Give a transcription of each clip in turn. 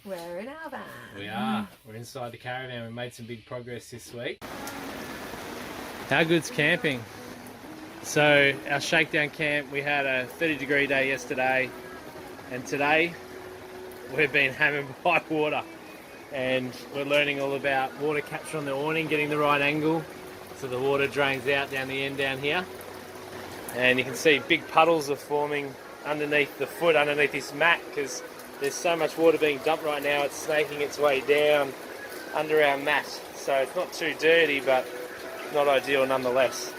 We're in our van. We are. We're inside the caravan. We made some big progress this week. How good's camping? So our shakedown camp, we had a 30-degree day yesterday, and today we've been hammered by water, and we're learning all about water capture on the awning, getting the right angle so the water drains out down the end down here. And you can see big puddles are forming underneath the foot, underneath this mat, because there's so much water being dumped right now, it's snaking its way down under our mat. So it's not too dirty, but not ideal nonetheless.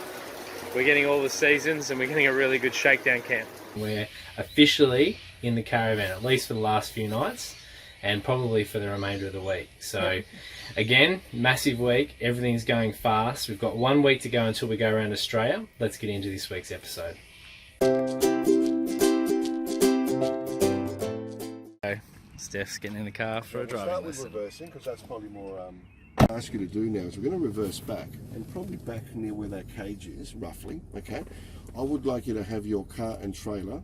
We're getting all the seasons and we're getting a really good shakedown camp. We're officially in the caravan, at least for the last few nights, and probably for the remainder of the week. So again, massive week, everything's going fast. We've got 1 week to go until we go around Australia. Let's get into this week's episode. Steph's getting in the car for a driving lesson. Start with reversing, because that's probably more ask you to do now is we're going to reverse back, and probably back near where that cage is, roughly, okay? I would like you to have your car and trailer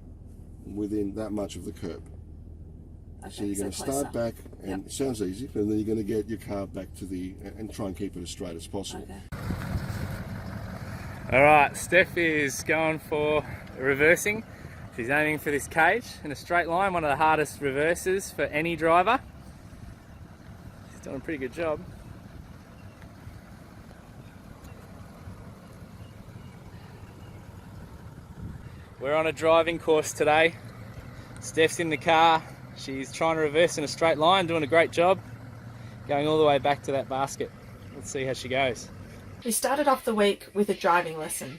within that much of the curb. Okay, so you're going to start back, and it sounds easy, and then you're going to get your car back to the, and try and keep it as straight as possible. Okay. Alright, Steph is going for reversing. She's aiming for this cage in a straight line, one of the hardest reverses for any driver. She's doing a pretty good job. We're on a driving course today. Steph's in the car. She's trying to reverse in a straight line, doing a great job. Going all the way back to that basket. Let's see how she goes. We started off the week with a driving lesson.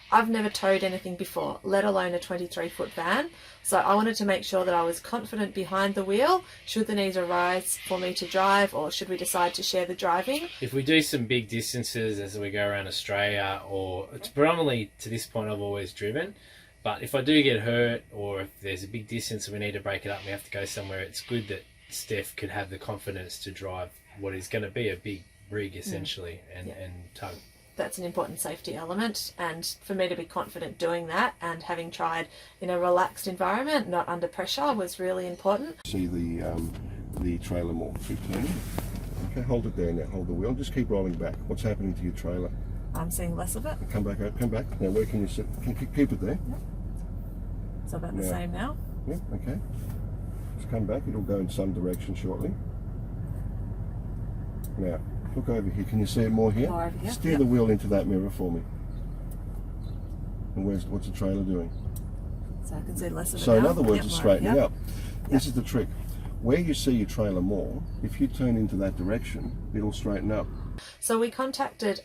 I've never towed anything before, let alone a 23-foot van, so I wanted to make sure that I was confident behind the wheel should the need arise for me to drive, or should we decide to share the driving. If we do some big distances as we go around Australia, or it's predominantly to this point I've always driven, but if I do get hurt, or if there's a big distance and we need to break it up and we have to go somewhere, it's good that Steph could have the confidence to drive what is going to be a big rig essentially and tow. That's an important safety element, and for me to be confident doing that and having tried in a relaxed environment, not under pressure, was really important. See the trailer more. Keep turning. Okay, hold it there now. Hold the wheel. Just keep rolling back. What's happening to your trailer? I'm seeing less of it. Come back out. Come back. Now where can you sit? Keep it there. Yep. It's about the same now. Yeah. Okay. Just come back. It'll go in some direction shortly. Now. Look over here. Can you see it more here? More over here. Steer the wheel into that mirror for me. And what's the trailer doing? So I can see less of it So now. in other words, it's straightening up. Yep. This is the trick. Where you see your trailer more, if you turn into that direction, it'll straighten up. So we contacted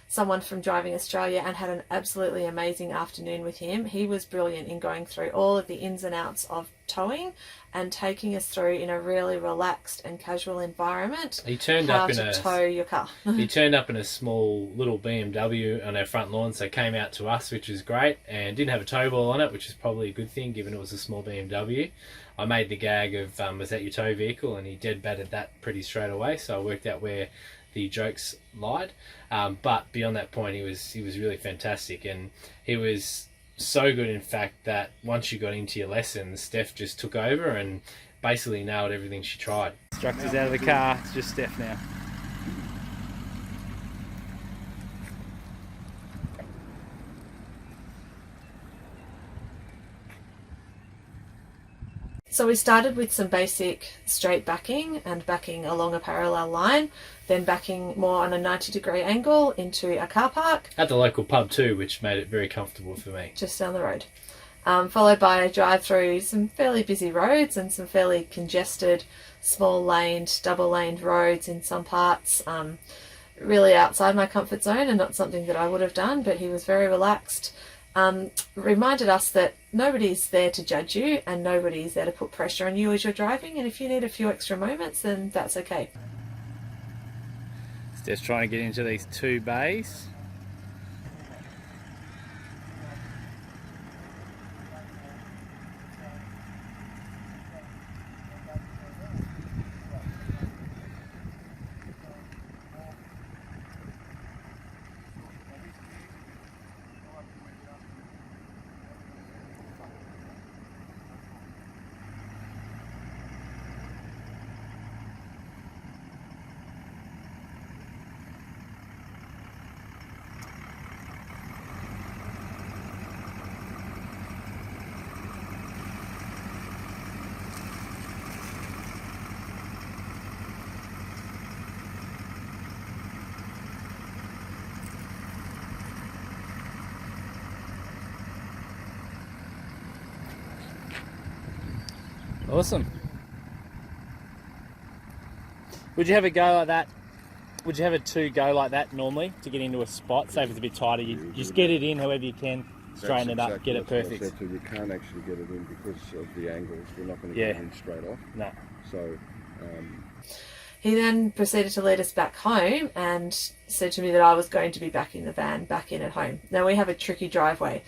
someone from Driving Australia and had an absolutely amazing afternoon with him. He was brilliant in going through all of the ins and outs of towing and taking us through in a really relaxed and casual environment. He turned how up in to tow your car. He turned up in a small little BMW on our front lawn, so came out to us, which was great, and didn't have a tow ball on it, which is probably a good thing given it was a small BMW. I made the gag of, was that your tow vehicle? And he dead batted that pretty straight away, so I worked out where the jokes lied. But beyond that point, he was really fantastic, and he was so good, in fact, that once you got into your lessons, Steph just took over and basically nailed everything she tried. Instructor's out of the car, it's just Steph now. So we started with some basic straight backing and backing along a parallel line, then backing more on a 90-degree angle into a car park. At the local pub too, which made it very comfortable for me. Just down the road. Followed by a drive through some fairly busy roads and some fairly congested, small-laned, double-laned roads in some parts. Really outside my comfort zone and not something that I would have done, but he was very relaxed. Reminded us that nobody's there to judge you and nobody's there to put pressure on you as you're driving, and if you need a few extra moments, then that's okay. Steph's trying to get into these two bays. Awesome. Would you have a go like that? Would you have a two go like that normally to get into a spot? Say if it's a bit tighter, you just get it in however you can, straighten it up, get it perfect. You can't actually get it in because of the angles. We're not going to get it in straight off. No. So. He then proceeded to lead us back home and said to me that I was going to be back in the van, back in at home. Now we have a tricky driveway.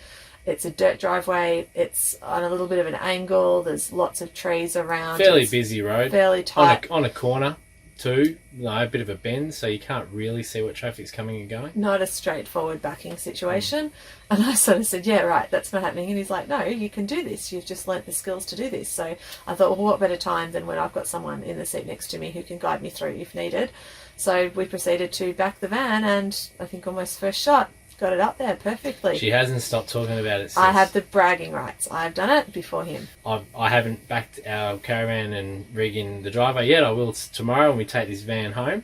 It's a dirt driveway. It's on a little bit of an angle. There's lots of trees around. Fairly busy road. Fairly tight. On a corner too. No, a bit of a bend, so you can't really see what traffic's coming and going. Not a straightforward backing situation. And I sort of said, yeah, right, that's not happening. And he's like, no, you can do this. You've just learnt the skills to do this. So I thought, well, what better time than when I've got someone in the seat next to me who can guide me through if needed. So we proceeded to back the van, and I think almost first shot, got it up there perfectly. She hasn't stopped talking about it since. I have the bragging rights. I've done it before him. I haven't backed our caravan and rig in the driveway yet. I will tomorrow when we take this van home.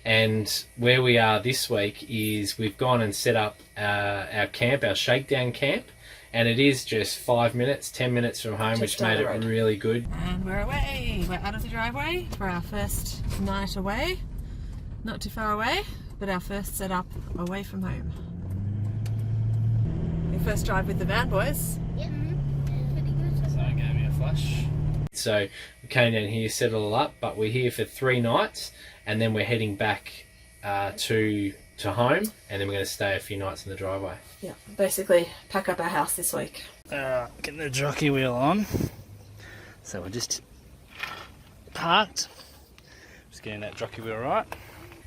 And where we are this week is we've gone and set up our camp, our shakedown camp. And it is just 5 minutes, 10 minutes from home, which made it really good. And we're away. We're out of the driveway for our first night away. Not too far away, but our first set up away from home. First drive with the van, boys. Yep, pretty good. So it gave me a flush. So we came down here, set it all up, but we're here for 3 nights, and then we're heading back to home, and then we're going to stay a few nights in the driveway. Yeah, basically pack up our house this week. Getting the jockey wheel on. So we're just parked. Just getting that jockey wheel right.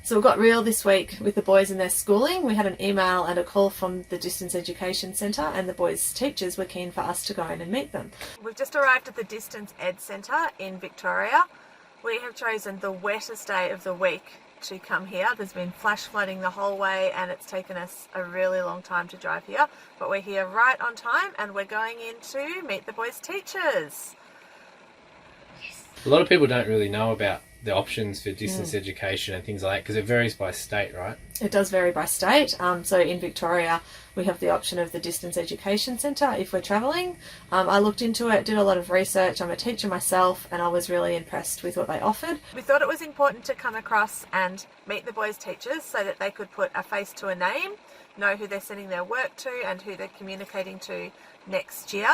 So we got real this week with the boys and their schooling. We had an email and a call from the Distance Education Centre, and the boys' teachers were keen for us to go in and meet them. We've just arrived at the Distance Ed Centre in Victoria. We have chosen the wettest day of the week to come here. There's been flash flooding the whole way, and it's taken us a really long time to drive here. But we're here right on time, and we're going in to meet the boys' teachers. A lot of people don't really know about the options for distance education and things like that because it varies by state, right? It does vary by state. So in Victoria, we have the option of the Distance Education Centre if we're travelling. I looked into it, did a lot of research. I'm a teacher myself, and I was really impressed with what they offered. We thought it was important to come across and meet the boys' teachers so that they could put a face to a name, know who they're sending their work to and who they're communicating to next year.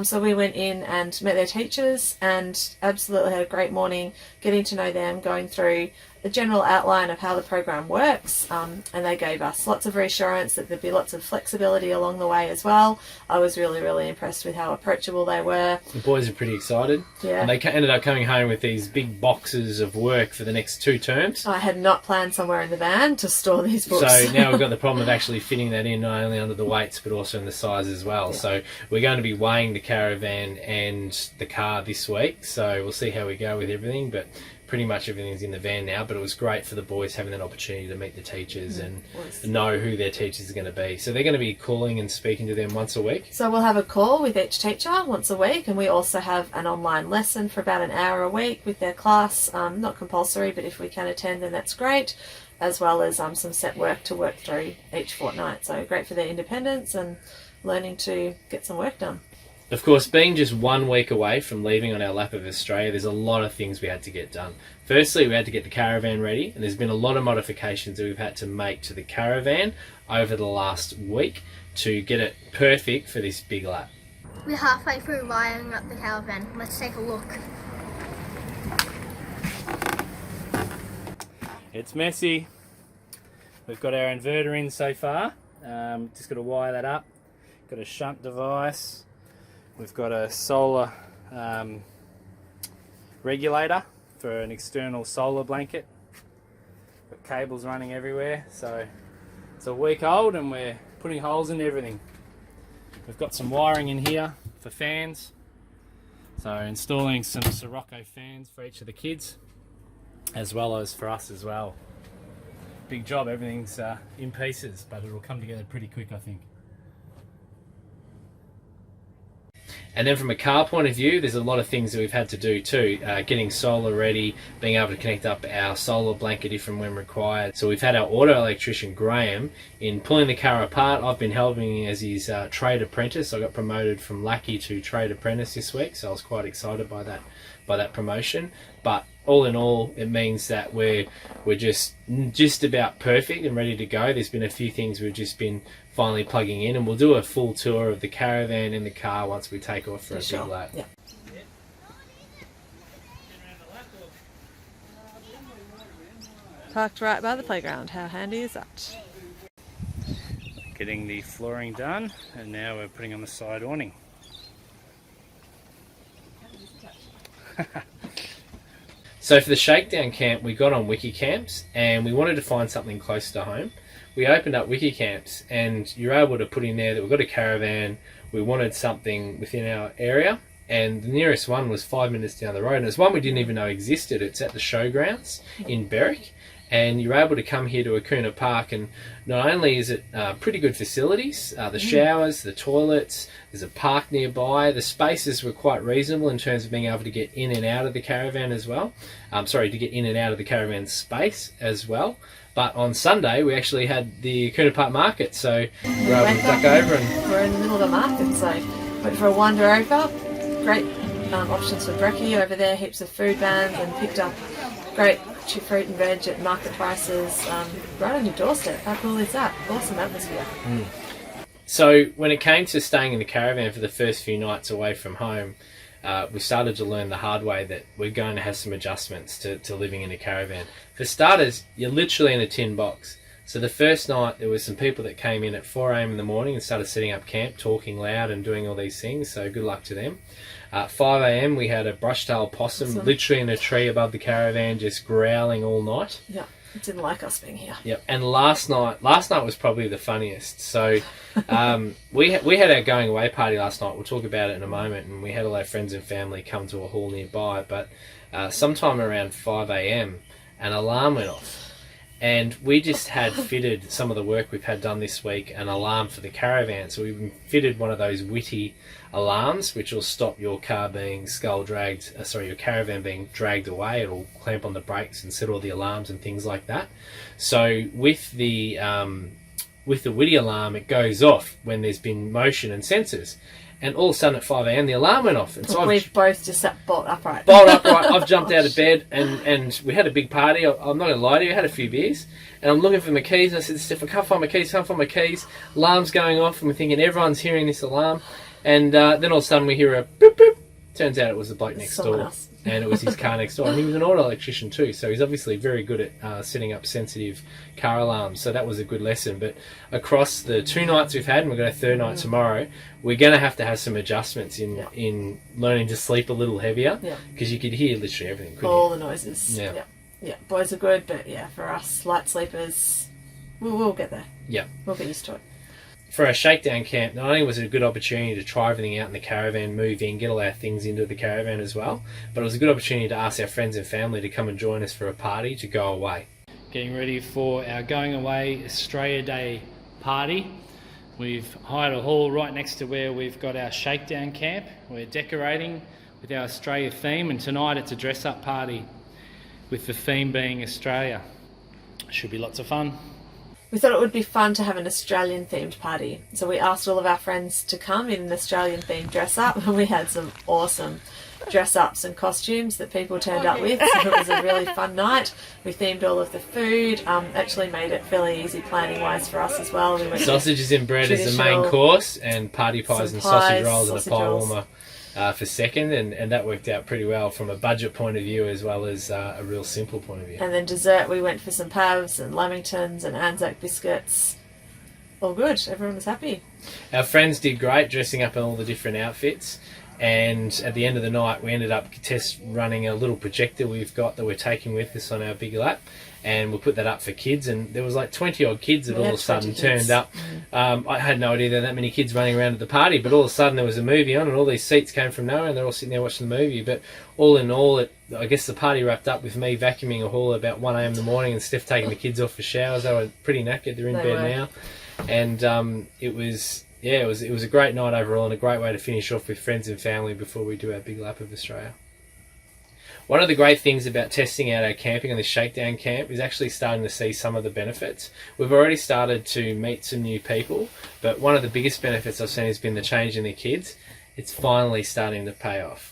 So we went in and met their teachers and absolutely had a great morning getting to know them, going through the general outline of how the program works, and they gave us lots of reassurance that there'd be lots of flexibility along the way as well. I was really impressed with how approachable they were. The boys are pretty excited. Yeah. And they ended up coming home with these big boxes of work for the next 2 terms. I had not planned somewhere in the van to store these books. So now we've got the problem of actually fitting that in, not only under the weights but also in the size as well. Yeah. So we're going to be weighing the caravan and the car this week, so we'll see how we go with everything, but pretty much everything's in the van now. But it was great for the boys having that opportunity to meet the teachers and know who their teachers are going to be. So they're going to be calling and speaking to them once a week. So we'll have a call with each teacher once a week, and we also have an online lesson for about an hour a week with their class. Not compulsory, but if we can attend then that's great, as well as some set work to work through each fortnight. So great for their independence and learning to get some work done. Of course, being just 1 week away from leaving on our lap of Australia, there's a lot of things we had to get done. Firstly, we had to get the caravan ready, and there's been a lot of modifications that we've had to make to the caravan over the last week to get it perfect for this big lap. We're halfway through wiring up the caravan. Let's take a look. It's messy. We've got our inverter in so far. Just got to wire that up. Got a shunt device. We've got a solar regulator for an external solar blanket. Got cables running everywhere, so it's a week old and we're putting holes in everything. We've got some wiring in here for fans, so installing some Sirocco fans for each of the kids as well as for us as well. Big job, everything's in pieces, but it'll come together pretty quick, I think. And then from a car point of view, there's a lot of things that we've had to do too. Getting solar ready, being able to connect up our solar blanket if and when required. So we've had our auto electrician, Graham, in pulling the car apart. I've been helping as his trade apprentice. I got promoted from lackey to trade apprentice this week, so I was quite excited by that promotion. But all in all, it means that we're just about perfect and ready to go. There's been a few things we've just been finally plugging in, and we'll do a full tour of the caravan and the car once we take off for a big lap. Yeah. Parked right by the playground. How handy is that? Getting the flooring done, and now we're putting on the side awning. So for the shakedown camp, we got on Wiki Camps, and we wanted to find something close to home. We opened up Wiki Camps, and you're able to put in there that we've got a caravan. We wanted something within our area, and the nearest one was 5 minutes down the road, and it's one we didn't even know existed. It's at the showgrounds in Berwick, and you're able to come here to Akuna Park, and not only is it pretty good facilities, the showers, the toilets, there's a park nearby. The spaces were quite reasonable in terms of being able to get in and out of the caravan as well. To get in and out of the caravan space as well. But on Sunday, we actually had the Akuna Park market, so we're able to duck over and... We're in the middle of a market, so went for a wander over. Great options for brekkie over there, heaps of food vans, and picked up great fruit and veg at market prices right on your doorstep. How cool is that? Awesome atmosphere. So when it came to staying in the caravan for the first few nights away from home, we started to learn the hard way that we're going to have some adjustments to living in a caravan. For starters, you're literally in a tin box. So the first night, there were some people that came in at 4 a.m. in the morning and started setting up camp, talking loud and doing all these things, so good luck to them. 5 a.m. we had a brush-tailed possum literally in a tree above the caravan, just growling all night. Yeah, it didn't like us being here. Yep. And last night was probably the funniest. So we had our going away party last night. We'll talk about it in a moment, and we had all our friends and family come to a hall nearby. But sometime around 5 a.m. an alarm went off. And we just had fitted some of the work we've had done this week, an alarm for the caravan. So we've fitted one of those witty alarms, which will stop your car being your caravan being dragged away. It'll clamp on the brakes and set all the alarms and things like that. So with the witty alarm, it goes off when there's been motion and sensors. And all of a sudden at 5 a.m. the alarm went off. And so we've both just sat bolt upright. I've jumped out of bed, and we had a big party. I'm not going to lie to you, I had a few beers. And I'm looking for my keys, and I said to Steph, I can't find my keys. Alarm's going off, and we're thinking everyone's hearing this alarm. And then all of a sudden we hear a boop, boop. Turns out it was the bloke next door. And it was his car next door. And he was an auto electrician too, so he's obviously very good at setting up sensitive car alarms. So that was a good lesson. But across the 2 nights we've had, and we've got a third night tomorrow, we're going to have some adjustments in learning to sleep a little heavier. Because you could hear literally everything, couldn't all you? the noises. Yeah. Boys are good, but for us light sleepers, we'll get there. Yeah. We'll get used to it. For our shakedown camp, not only was it a good opportunity to try everything out in the caravan, move in, get all our things into the caravan as well, but it was a good opportunity to ask our friends and family to come and join us for a party to go away. Getting ready for our going away Australia Day party. We've hired a hall right next to where we've got our shakedown camp. We're decorating with our Australia theme, and tonight it's a dress-up party with the theme being Australia. Should be lots of fun. We thought it would be fun to have an Australian themed party, so we asked all of our friends to come in an Australian themed dress up, and we had some awesome dress ups and costumes that people turned up with. So it was a really fun night. We themed all of the food, actually made it fairly easy planning wise for us as well. We went sausages and bread as the main course, and party pies and sausage rolls and a pie warmer for second, and that worked out pretty well from a budget point of view as well as a real simple point of view. And then dessert, we went for some pavs and lamingtons and Anzac biscuits. All good, everyone was happy. Our friends did great dressing up in all the different outfits, and at the end of the night we ended up test running a little projector we've got that we're taking with us on our big lap, and we'll put that up for kids, and there was like 20 odd kids that all of a sudden turned up. I had no idea there were that many kids running around at the party, but all of a sudden there was a movie on and all these seats came from nowhere and they're all sitting there watching the movie. But all in all, I guess the party wrapped up with me vacuuming a hall about 1 a.m. in the morning and Steph taking the kids off for showers. They were pretty knackered, they're in bed now. And it was yeah, it was a great night overall and a great way to finish off with friends and family before we do our big lap of Australia. One of the great things about testing out our camping on this shakedown camp is actually starting to see some of the benefits. We've already started to meet some new people, but one of the biggest benefits I've seen has been the change in the kids. It's finally starting to pay off.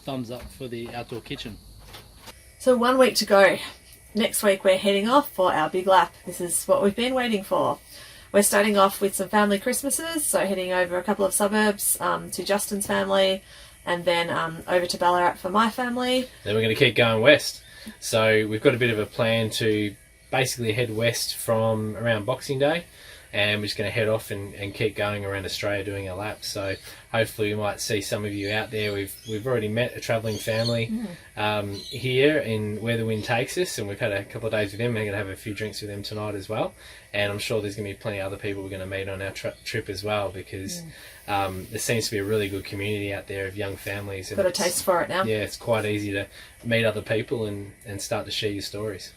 Thumbs up for the outdoor kitchen. So 1 week to go. Next week we're heading off for our big lap. This is what we've been waiting for. We're starting off with some family Christmases, so heading over a couple of suburbs to Justin's family, and then over to Ballarat for my family. Then we're going to keep going west. So we've got a bit of a plan to basically head west from around Boxing Day, and we're just going to head off and keep going around Australia doing our laps. So hopefully we might see some of you out there. We've already met a travelling family here in Where the Wind Takes Us, and we've had a couple of days with them. We're going to have a few drinks with them tonight as well, and I'm sure there's going to be plenty of other people we're going to meet on our trip as well, because there seems to be a really good community out there of young families. And got a taste for it now. Yeah, it's quite easy to meet other people and start to share your stories.